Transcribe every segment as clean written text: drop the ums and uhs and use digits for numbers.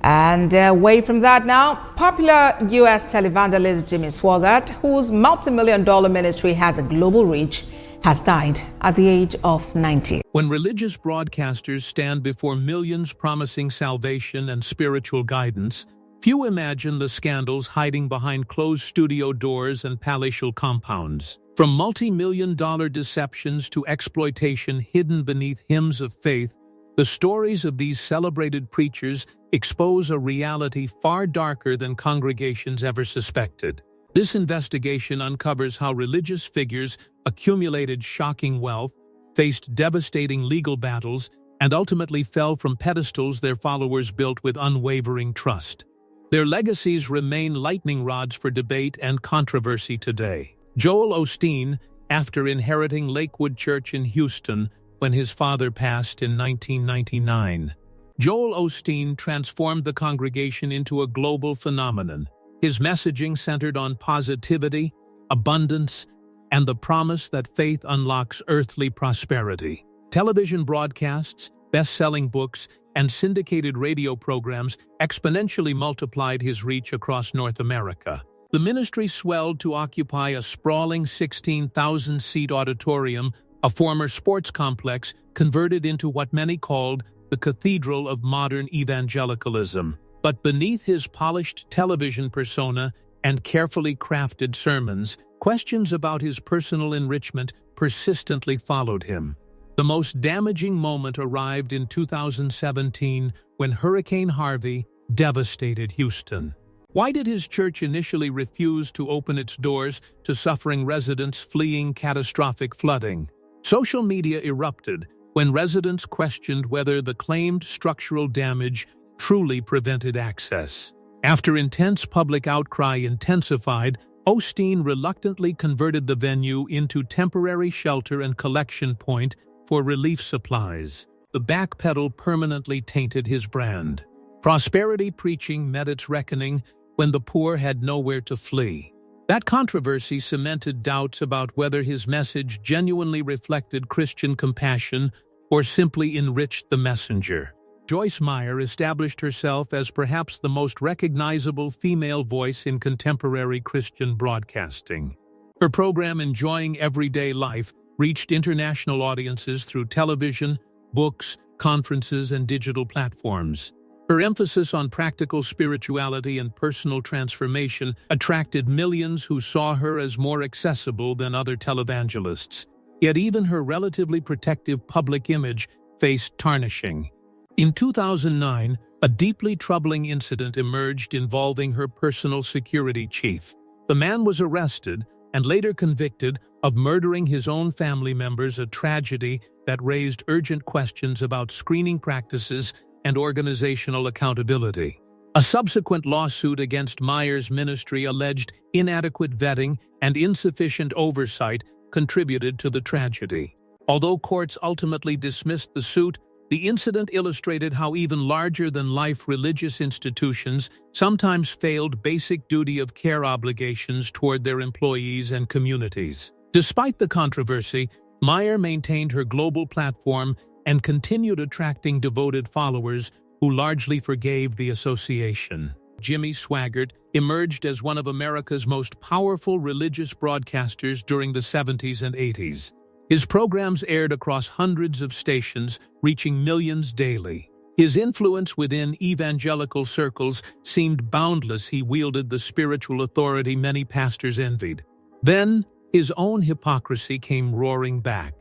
And away from that now, popular U.S. televangelist Jimmy Swaggart, whose multi-million-dollar ministry has a global reach, has died at the age of 90. When religious broadcasters stand before millions promising salvation and spiritual guidance, few imagine the scandals hiding behind closed studio doors and palatial compounds. From multi-million-dollar deceptions to exploitation hidden beneath hymns of faith, the stories of these celebrated preachers expose a reality far darker than congregations ever suspected. This investigation uncovers how religious figures accumulated shocking wealth, faced devastating legal battles, and ultimately fell from pedestals their followers built with unwavering trust. Their legacies remain lightning rods for debate and controversy today. Joel Osteen, after inheriting Lakewood Church in Houston when his father passed in 1999. Joel Osteen transformed the congregation into a global phenomenon. His messaging centered on positivity, abundance, and the promise that faith unlocks earthly prosperity. Television broadcasts, best-selling books, and syndicated radio programs exponentially multiplied his reach across North America. The ministry swelled to occupy a sprawling 16,000-seat auditorium, a former sports complex converted into what many called the cathedral of modern evangelicalism. But beneath his polished television persona and carefully crafted sermons, questions about his personal enrichment persistently followed him. The most damaging moment arrived in 2017 when Hurricane Harvey devastated Houston. Why did his church initially refuse to open its doors to suffering residents fleeing catastrophic flooding? Social media erupted when residents questioned whether the claimed structural damage truly prevented access. After intense public outcry intensified, Osteen reluctantly converted the venue into temporary shelter and collection point for relief supplies. The backpedal permanently tainted his brand. Prosperity preaching met its reckoning when the poor had nowhere to flee. That controversy cemented doubts about whether his message genuinely reflected Christian compassion or simply enriched the messenger. Joyce Meyer established herself as perhaps the most recognizable female voice in contemporary Christian broadcasting. Her program Enjoying Everyday Life reached international audiences through television, books, conferences, and digital platforms. Her emphasis on practical spirituality and personal transformation attracted millions who saw her as more accessible than other televangelists. Yet even her relatively protective public image faced tarnishing. In 2009, a deeply troubling incident emerged involving her personal security chief. The man was arrested and later convicted of murdering his own family members, a tragedy that raised urgent questions about screening practices and organizational accountability. A subsequent lawsuit against Meyer's ministry alleged inadequate vetting and insufficient oversight contributed to the tragedy. Although courts ultimately dismissed the suit, the incident illustrated how even larger-than-life religious institutions sometimes failed basic duty of care obligations toward their employees and communities. Despite the controversy, Meyer maintained her global platform and continued attracting devoted followers who largely forgave the association. Jimmy Swaggart emerged as one of America's most powerful religious broadcasters during the 70s and 80s. His programs aired across hundreds of stations, reaching millions daily. His influence within evangelical circles seemed boundless. He wielded the spiritual authority many pastors envied. Then, his own hypocrisy came roaring back.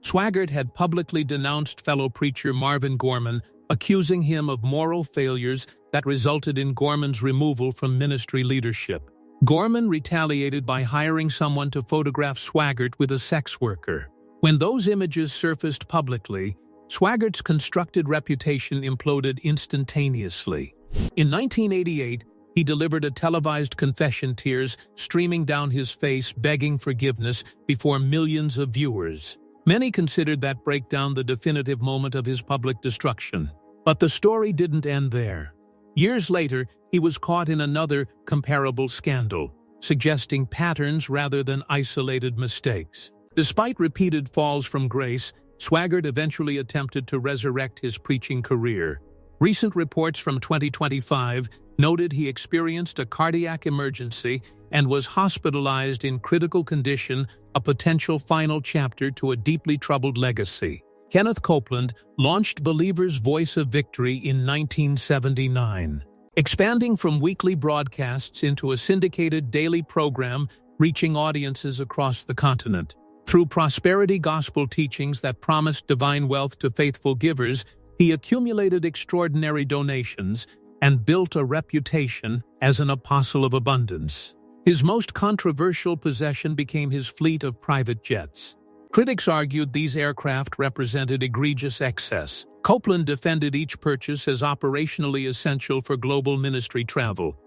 Swaggart had publicly denounced fellow preacher Marvin Gorman, accusing him of moral failures that resulted in Gorman's removal from ministry leadership. Gorman retaliated by hiring someone to photograph Swaggart with a sex worker. When those images surfaced publicly, Swaggart's constructed reputation imploded instantaneously. In 1988, he delivered a televised confession, tears streaming down his face, begging forgiveness before millions of viewers. Many considered that breakdown the definitive moment of his public destruction. But the story didn't end there. Years later, he was caught in another comparable scandal, suggesting patterns rather than isolated mistakes. Despite repeated falls from grace, Swaggart eventually attempted to resurrect his preaching career. Recent reports from 2025 noted he experienced a cardiac emergency and was hospitalized in critical condition, a potential final chapter to a deeply troubled legacy. Kenneth Copeland launched Believer's Voice of Victory in 1979, expanding from weekly broadcasts into a syndicated daily program reaching audiences across the continent. Through prosperity gospel teachings that promised divine wealth to faithful givers, he accumulated extraordinary donations and built a reputation as an apostle of abundance. His most controversial possession became his fleet of private jets. Critics argued these aircraft represented egregious excess. Copeland defended each purchase as operationally essential for global ministry travel.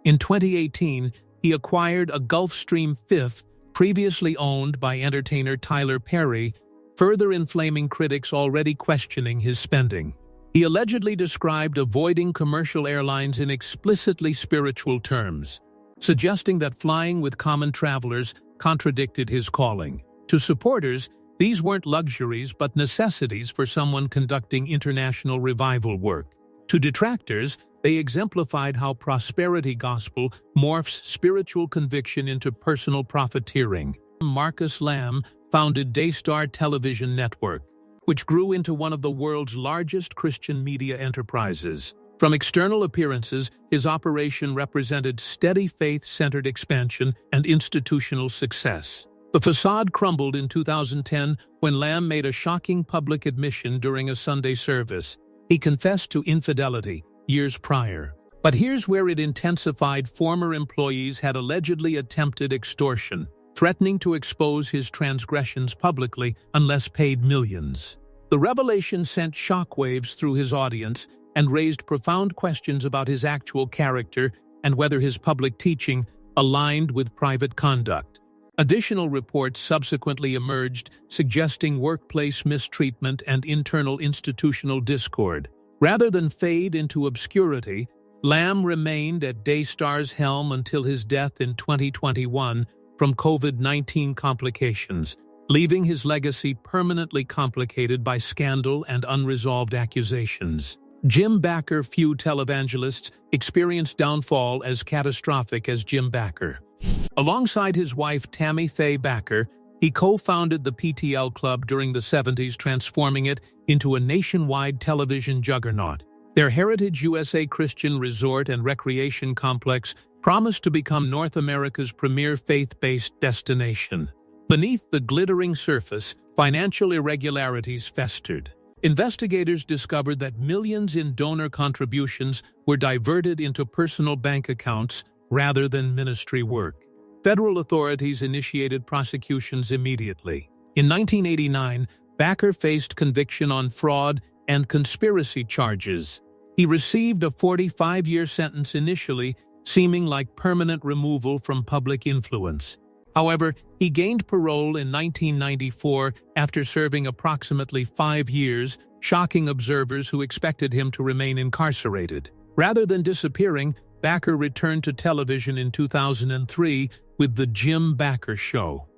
In 2018, he acquired a Gulfstream V, previously owned by entertainer Tyler Perry, further inflaming critics already questioning his spending. He allegedly described avoiding commercial airlines in explicitly spiritual terms, suggesting that flying with common travelers contradicted his calling. To supporters, these weren't luxuries but necessities for someone conducting international revival work. To detractors, they exemplified how prosperity gospel morphs spiritual conviction into personal profiteering. Marcus Lamb founded Daystar Television Network, which grew into one of the world's largest Christian media enterprises. From external appearances, his operation represented steady faith-centered expansion and institutional success. The facade crumbled in 2010 when Lamb made a shocking public admission during a Sunday service. He confessed to infidelity years prior. But here's where it intensified. Former employees had allegedly attempted extortion, threatening to expose his transgressions publicly unless paid millions. The revelation sent shockwaves through his audience and raised profound questions about his actual character and whether his public teaching aligned with private conduct. Additional reports subsequently emerged, suggesting workplace mistreatment and internal institutional discord. Rather than fade into obscurity, Lamb remained at Daystar's helm until his death in 2021 from COVID-19 complications, leaving his legacy permanently complicated by scandal and unresolved accusations. Jim Bakker. Few televangelists experienced downfall as catastrophic as Jim Bakker. Alongside his wife Tammy Faye Bakker, he co-founded the PTL Club during the 70s, transforming it into a nationwide television juggernaut. Their Heritage USA Christian resort and recreation complex promised to become North America's premier faith-based destination. Beneath the glittering surface, financial irregularities festered. Investigators discovered that millions in donor contributions were diverted into personal bank accounts rather than ministry work. Federal authorities initiated prosecutions immediately. In 1989, Bakker faced conviction on fraud and conspiracy charges. He received a 45-year sentence initially, seeming like permanent removal from public influence. However, he gained parole in 1994 after serving approximately 5 years, shocking observers who expected him to remain incarcerated. Rather than disappearing, Bakker returned to television in 2003 with The Jim Bakker Show,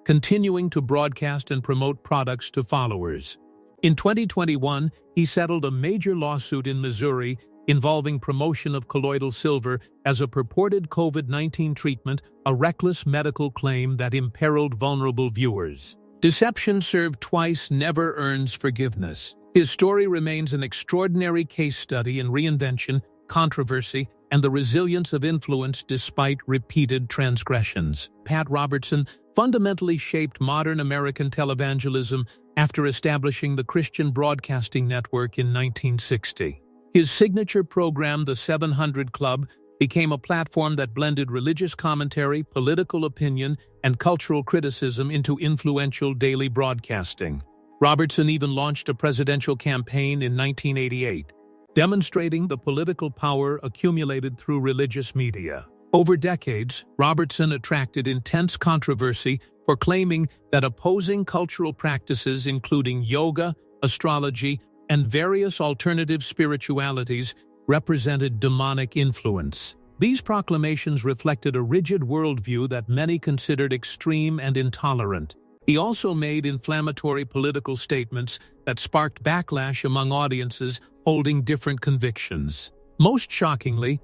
continuing to broadcast and promote products to followers. In 2021, he settled a major lawsuit in Missouri involving promotion of colloidal silver as a purported COVID-19 treatment, a reckless medical claim that imperiled vulnerable viewers. Deception served twice never earns forgiveness. His story remains an extraordinary case study in reinvention, controversy, and the resilience of influence despite repeated transgressions. Pat Robertson fundamentally shaped modern American televangelism after establishing the Christian Broadcasting Network in 1960. His signature program, The 700 Club, became a platform that blended religious commentary, political opinion, and cultural criticism into influential daily broadcasting. Robertson even launched a presidential campaign in 1988, demonstrating the political power accumulated through religious media. Over decades, Robertson attracted intense controversy for claiming that opposing cultural practices including yoga, astrology, and various alternative spiritualities represented demonic influence. These proclamations reflected a rigid worldview that many considered extreme and intolerant. He also made inflammatory political statements that sparked backlash among audiences, holding different convictions. Most shockingly,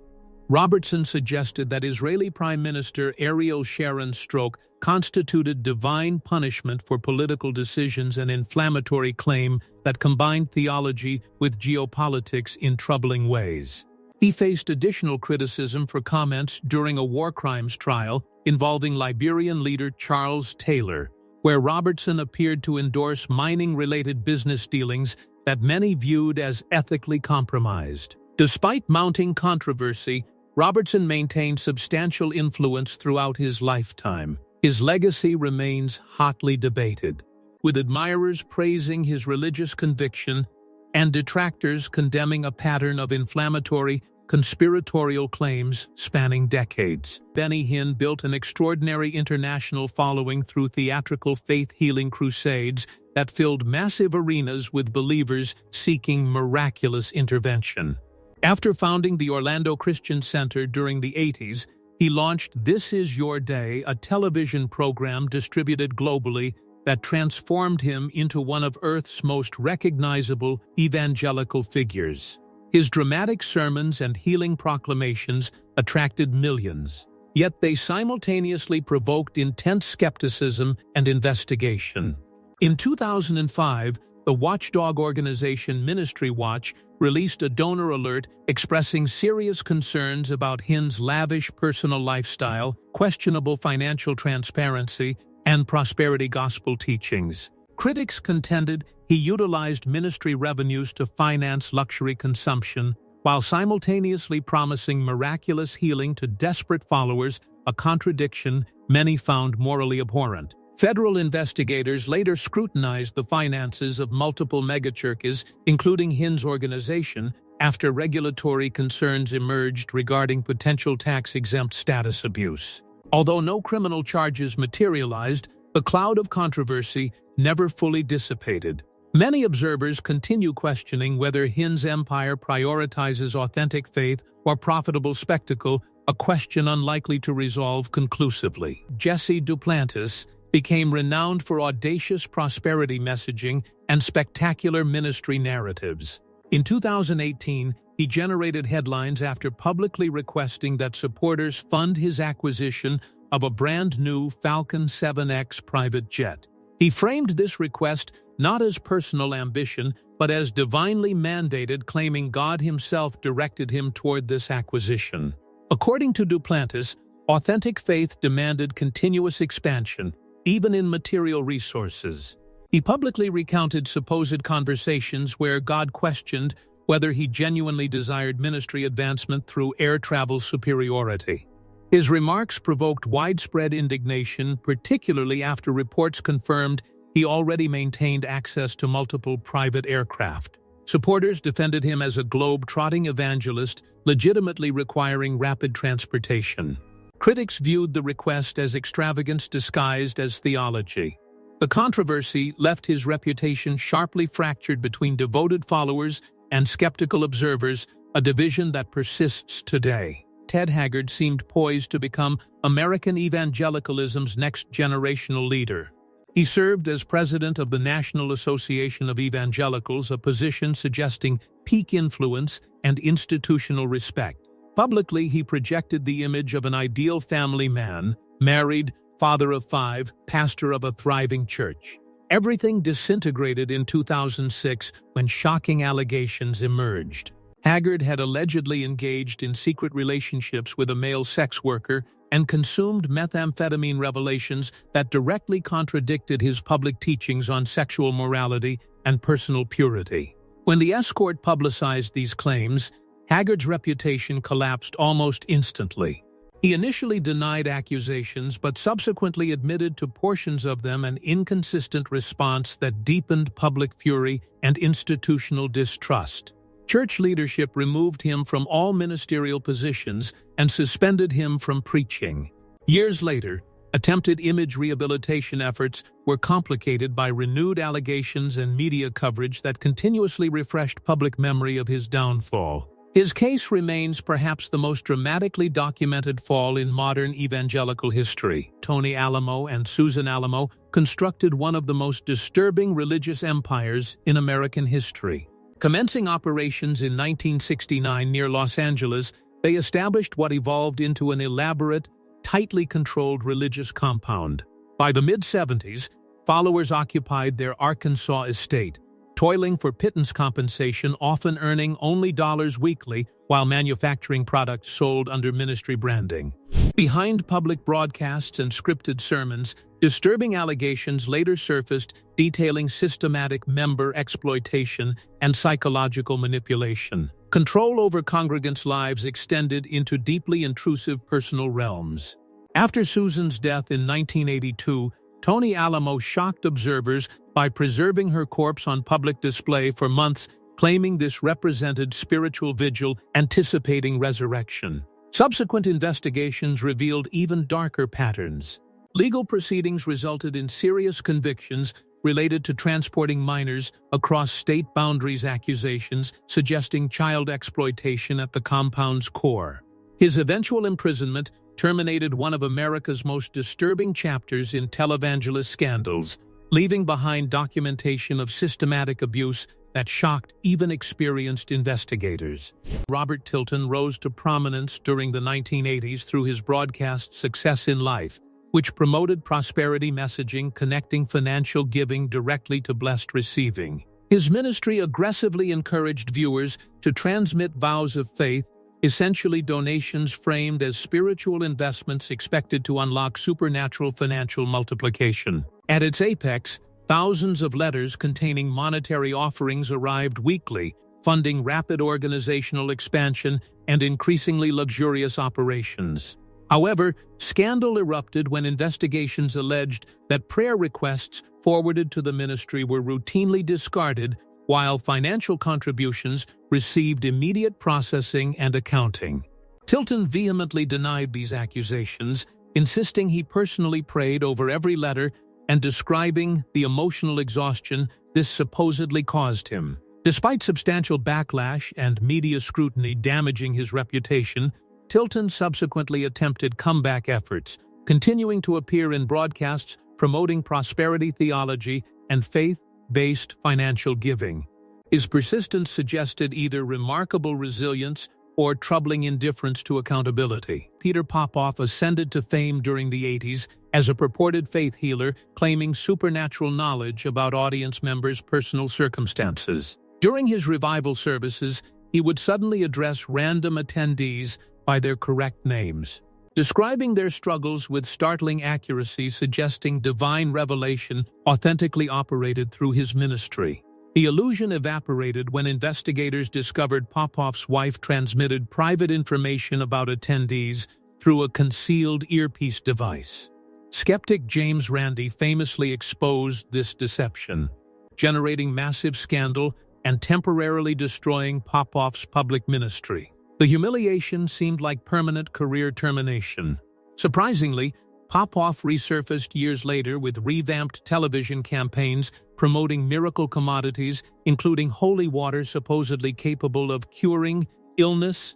Robertson suggested that Israeli Prime Minister Ariel Sharon's stroke constituted divine punishment for political decisions, an inflammatory claim that combined theology with geopolitics in troubling ways. He faced additional criticism for comments during a war crimes trial involving Liberian leader Charles Taylor, where Robertson appeared to endorse mining-related business dealings that many viewed as ethically compromised. Despite mounting controversy, Robertson maintained substantial influence throughout his lifetime. His legacy remains hotly debated, with admirers praising his religious conviction and detractors condemning a pattern of inflammatory, conspiratorial claims spanning decades. Hinn built an extraordinary international following through theatrical faith-healing crusades that filled massive arenas with believers seeking miraculous intervention. After founding the Orlando Christian Center during the 80s, he launched This Is Your Day, a television program distributed globally that transformed him into one of Earth's most recognizable evangelical figures. His dramatic sermons and healing proclamations attracted millions, yet they simultaneously provoked intense skepticism and investigation. In 2005, the watchdog organization Ministry Watch released a donor alert expressing serious concerns about Hinn's lavish personal lifestyle, questionable financial transparency, and prosperity gospel teachings. Critics contended he utilized ministry revenues to finance luxury consumption, while simultaneously promising miraculous healing to desperate followers, a contradiction many found morally abhorrent. Federal investigators later scrutinized the finances of multiple megachurches, including Hinn's organization, after regulatory concerns emerged regarding potential tax-exempt status abuse. Although no criminal charges materialized, the cloud of controversy never fully dissipated. Many observers continue questioning whether Hinn's empire prioritizes authentic faith or profitable spectacle, a question unlikely to resolve conclusively. Jesse Duplantis became renowned for audacious prosperity messaging and spectacular ministry narratives. In 2018, he generated headlines after publicly requesting that supporters fund his acquisition of a brand-new Falcon 7X private jet. He framed this request not as personal ambition, but as divinely mandated, claiming God himself directed him toward this acquisition. According to Duplantis, authentic faith demanded continuous expansion, even in material resources. He publicly recounted supposed conversations where God questioned whether he genuinely desired ministry advancement through air travel superiority. His remarks provoked widespread indignation, particularly after reports confirmed he already maintained access to multiple private aircraft. Supporters defended him as a globe-trotting evangelist, legitimately requiring rapid transportation. Critics viewed the request as extravagance disguised as theology. The controversy left his reputation sharply fractured between devoted followers and skeptical observers, a division that persists today. Haggard seemed poised to become American evangelicalism's next generational leader. He served as president of the National Association of Evangelicals, a position suggesting peak influence and institutional respect. Publicly, he projected the image of an ideal family man, married, father of 5, pastor of a thriving church. Everything disintegrated in 2006 when shocking allegations emerged. Haggard had allegedly engaged in secret relationships with a male sex worker and consumed methamphetamine, revelations that directly contradicted his public teachings on sexual morality and personal purity. When the escort publicized these claims, Haggard's reputation collapsed almost instantly. He initially denied accusations, but subsequently admitted to portions of them, an inconsistent response that deepened public fury and institutional distrust. Church leadership removed him from all ministerial positions and suspended him from preaching. Years later, attempted image rehabilitation efforts were complicated by renewed allegations and media coverage that continuously refreshed public memory of his downfall. His case remains perhaps the most dramatically documented fall in modern evangelical history. Tony Alamo and Susan Alamo constructed one of the most disturbing religious empires in American history. Commencing operations in 1969 near Los Angeles, they established what evolved into an elaborate, tightly controlled religious compound. By the mid-70s, followers occupied their Arkansas estate, toiling for pittance compensation, often earning only dollars weekly while manufacturing products sold under ministry branding. Behind public broadcasts and scripted sermons, disturbing allegations later surfaced detailing systematic member exploitation and psychological manipulation. Control over congregants' lives extended into deeply intrusive personal realms. After Susan's death in 1982, Tony Alamo shocked observers by preserving her corpse on public display for months, claiming this represented spiritual vigil anticipating resurrection. Subsequent investigations revealed even darker patterns. Legal proceedings resulted in serious convictions related to transporting minors across state boundaries, accusations suggesting child exploitation at the compound's core. His eventual imprisonment terminated one of America's most disturbing chapters in televangelist scandals, leaving behind documentation of systematic abuse that shocked even experienced investigators. Robert Tilton rose to prominence during the 1980s through his broadcast Success in Life, which promoted prosperity messaging connecting financial giving directly to blessed receiving. His ministry aggressively encouraged viewers to transmit vows of faith, essentially donations framed as spiritual investments expected to unlock supernatural financial multiplication. At its apex, thousands of letters containing monetary offerings arrived weekly, funding rapid organizational expansion and increasingly luxurious operations. However, scandal erupted when investigations alleged that prayer requests forwarded to the ministry were routinely discarded, while financial contributions received immediate processing and accounting. Tilton vehemently denied these accusations, insisting he personally prayed over every letter and describing the emotional exhaustion this supposedly caused him. Despite substantial backlash and media scrutiny damaging his reputation, Tilton subsequently attempted comeback efforts, continuing to appear in broadcasts promoting prosperity theology and faith-based financial giving. His persistence suggested either remarkable resilience or troubling indifference to accountability. Peter Popoff ascended to fame during the 80s as a purported faith healer, claiming supernatural knowledge about audience members' personal circumstances. During his revival services, he would suddenly address random attendees by their correct names, describing their struggles with startling accuracy, suggesting divine revelation authentically operated through his ministry. The illusion evaporated when investigators discovered Popoff's wife transmitted private information about attendees through a concealed earpiece device. Skeptic James Randi famously exposed this deception, generating massive scandal and temporarily destroying Popoff's public ministry. The humiliation seemed like permanent career termination. Surprisingly, Popoff resurfaced years later with revamped television campaigns promoting miracle commodities, including holy water supposedly capable of curing illness,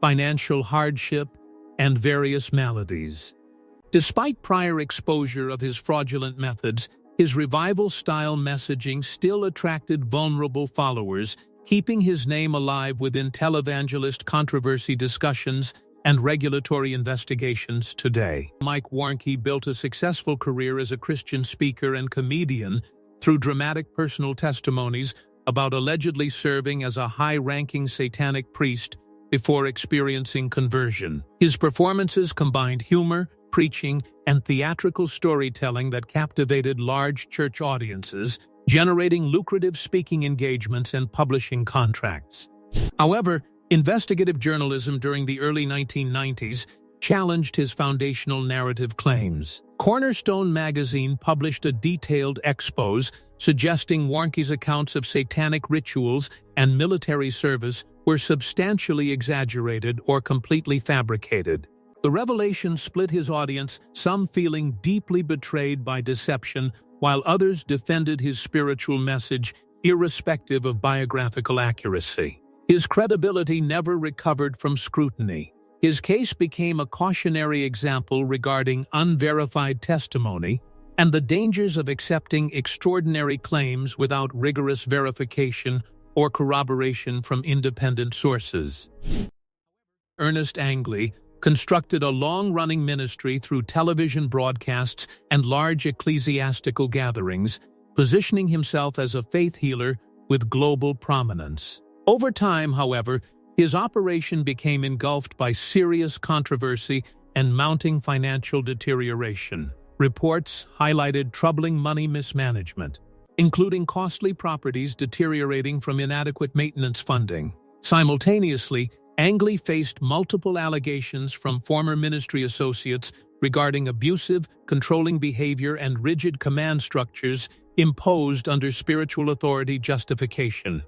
financial hardship, and various maladies. Despite prior exposure of his fraudulent methods, his revival-style messaging still attracted vulnerable followers, keeping his name alive within televangelist controversy discussions and regulatory investigations today. Warnke built a successful career as a Christian speaker and comedian through dramatic personal testimonies about allegedly serving as a high-ranking satanic priest before experiencing conversion. His performances combined humor, preaching, and theatrical storytelling that captivated large church audiences, generating lucrative speaking engagements and publishing contracts. However, investigative journalism during the early 1990s challenged his foundational narrative claims. Cornerstone magazine published a detailed expose suggesting Warnke's accounts of satanic rituals and military service were substantially exaggerated or completely fabricated. The revelation split his audience, some feeling deeply betrayed by deception, while others defended his spiritual message irrespective of biographical accuracy. His credibility never recovered from scrutiny. His case became a cautionary example regarding unverified testimony and the dangers of accepting extraordinary claims without rigorous verification or corroboration from independent sources. Ernest Angley constructed a long-running ministry through television broadcasts and large ecclesiastical gatherings, positioning himself as a faith healer with global prominence. Over time, however, his operation became engulfed by serious controversy and mounting financial deterioration. Reports highlighted troubling money mismanagement, including costly properties deteriorating from inadequate maintenance funding. Simultaneously, Angley faced multiple allegations from former ministry associates regarding abusive, controlling behavior and rigid command structures imposed under spiritual authority justification.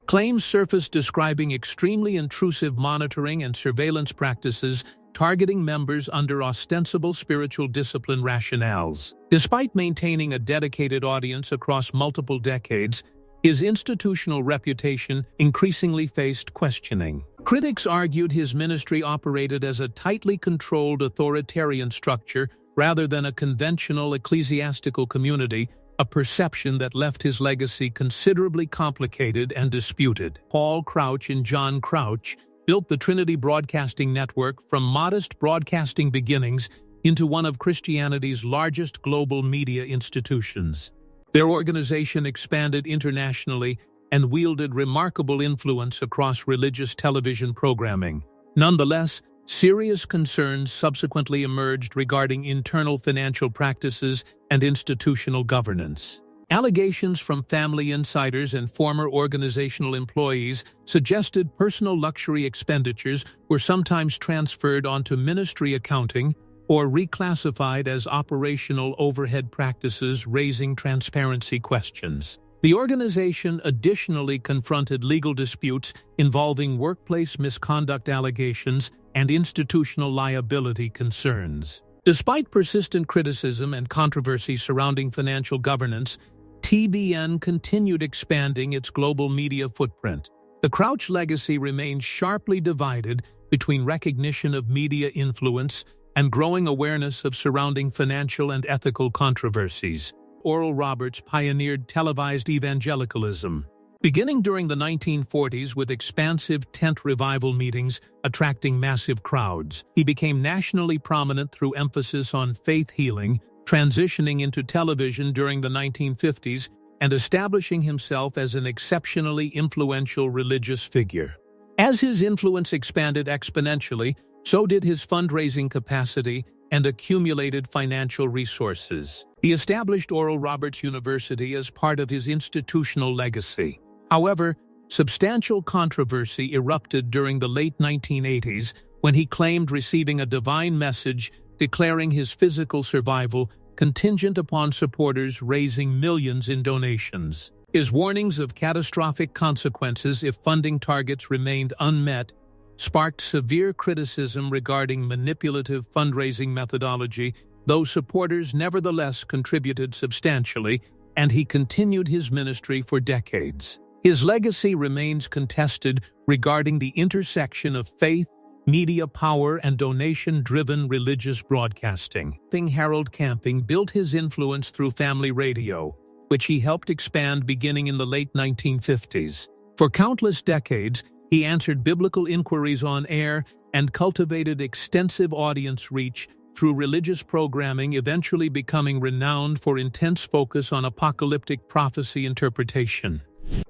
Claims surfaced describing extremely intrusive monitoring and surveillance practices targeting members under ostensible spiritual discipline rationales. Despite maintaining a dedicated audience across multiple decades, his institutional reputation increasingly faced questioning. Critics argued his ministry operated as a tightly controlled authoritarian structure rather than a conventional ecclesiastical community, a perception that left his legacy considerably complicated and disputed. Paul Crouch and John Crouch built the Trinity Broadcasting Network from modest broadcasting beginnings into one of Christianity's largest global media institutions. Their organization expanded internationally and wielded remarkable influence across religious television programming. Nonetheless, serious concerns subsequently emerged regarding internal financial practices and institutional governance. Allegations from family insiders and former organizational employees suggested personal luxury expenditures were sometimes transferred onto ministry accounting or reclassified as operational overhead practices, raising transparency questions. The organization additionally confronted legal disputes involving workplace misconduct allegations and institutional liability concerns. Despite persistent criticism and controversy surrounding financial governance, TBN continued expanding its global media footprint. The Crouch legacy remains sharply divided between recognition of media influence and growing awareness of surrounding financial and ethical controversies. Oral Roberts pioneered televised evangelicalism. Beginning during the 1940s with expansive tent revival meetings attracting massive crowds, he became nationally prominent through emphasis on faith healing, transitioning into television during the 1950s and establishing himself as an exceptionally influential religious figure. As his influence expanded exponentially, so did his fundraising capacity and accumulated financial resources. He established Oral Roberts University as part of his institutional legacy. However, substantial controversy erupted during the late 1980s when he claimed receiving a divine message declaring his physical survival contingent upon supporters raising millions in donations. His warnings of catastrophic consequences if funding targets remained unmet sparked severe criticism regarding manipulative fundraising methodology, though supporters nevertheless contributed substantially, and he continued his ministry for decades. His legacy remains contested regarding the intersection of faith, media power, and donation-driven religious broadcasting. Harold Camping built his influence through family radio, which he helped expand beginning in the late 1950s. For countless decades, he answered biblical inquiries on air and cultivated extensive audience reach through religious programming, eventually becoming renowned for intense focus on apocalyptic prophecy interpretation.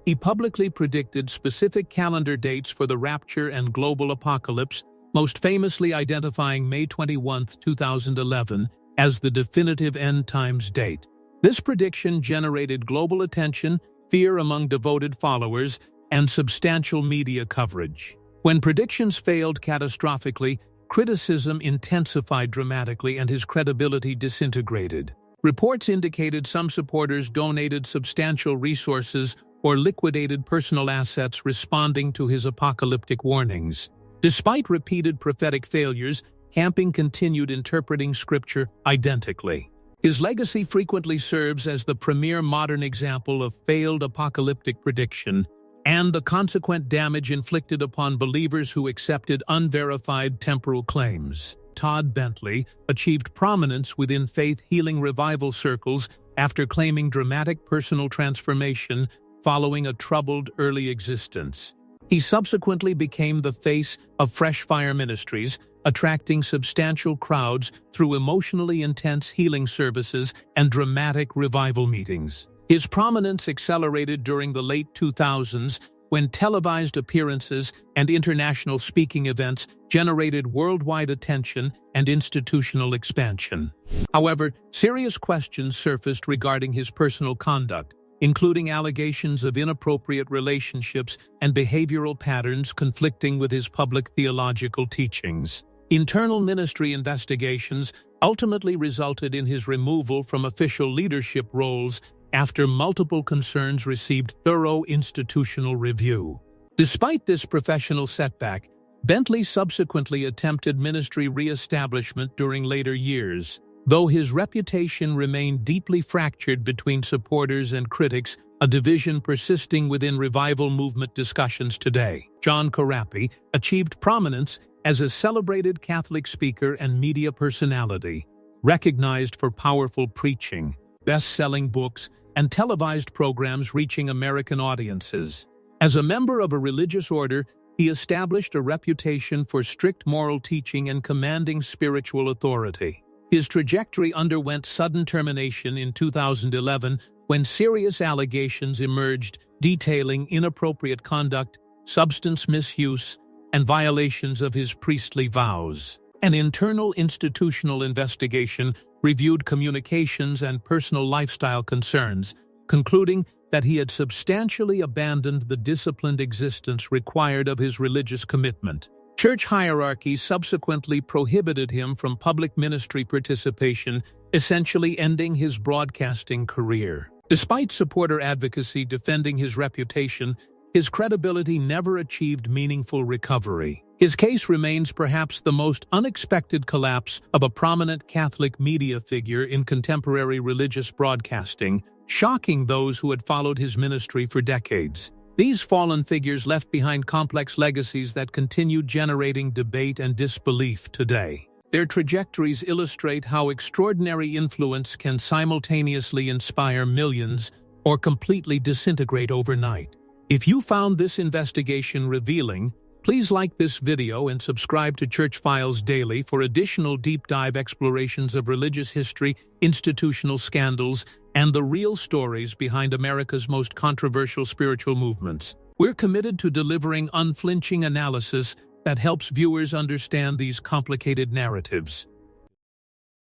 He publicly predicted specific calendar dates for the rapture and global apocalypse, most famously identifying May 21, 2011, as the definitive end times date. This prediction generated global attention, fear among devoted followers, and substantial media coverage. When predictions failed catastrophically, criticism intensified dramatically and his credibility disintegrated. Reports indicated some supporters donated substantial resources or liquidated personal assets responding to his apocalyptic warnings. Despite repeated prophetic failures, Camping continued interpreting Scripture identically. His legacy frequently serves as the premier modern example of failed apocalyptic prediction and the consequent damage inflicted upon believers who accepted unverified temporal claims. Todd Bentley achieved prominence within faith healing revival circles after claiming dramatic personal transformation following a troubled early existence. He subsequently became the face of Fresh Fire Ministries, attracting substantial crowds through emotionally intense healing services and dramatic revival meetings. His prominence accelerated during the late 2000s when televised appearances and international speaking events generated worldwide attention and institutional expansion. However, serious questions surfaced regarding his personal conduct, including allegations of inappropriate relationships and behavioral patterns conflicting with his public theological teachings. Internal ministry investigations ultimately resulted in his removal from official leadership roles after multiple concerns received thorough institutional review. Despite this professional setback, Bentley subsequently attempted ministry re-establishment during later years. Though his reputation remained deeply fractured between supporters and critics, a division persisting within revival movement discussions today. John Corapi achieved prominence as a celebrated Catholic speaker and media personality, recognized for powerful preaching, best-selling books, and televised programs reaching American audiences. As a member of a religious order, he established a reputation for strict moral teaching and commanding spiritual authority. His trajectory underwent sudden termination in 2011 when serious allegations emerged detailing inappropriate conduct, substance misuse, and violations of his priestly vows. An internal institutional investigation reviewed communications and personal lifestyle concerns, concluding that he had substantially abandoned the disciplined existence required of his religious commitment. Church hierarchy subsequently prohibited him from public ministry participation, essentially ending his broadcasting career. Despite supporter advocacy defending his reputation, his credibility never achieved meaningful recovery. His case remains perhaps the most unexpected collapse of a prominent Catholic media figure in contemporary religious broadcasting, shocking those who had followed his ministry for decades. These fallen figures left behind complex legacies that continue generating debate and disbelief today. Their trajectories illustrate how extraordinary influence can simultaneously inspire millions or completely disintegrate overnight. If you found this investigation revealing, please like this video and subscribe to Church Files Daily for additional deep-dive explorations of religious history, institutional scandals, and the real stories behind America's most controversial spiritual movements. We're committed to delivering unflinching analysis that helps viewers understand these complicated narratives.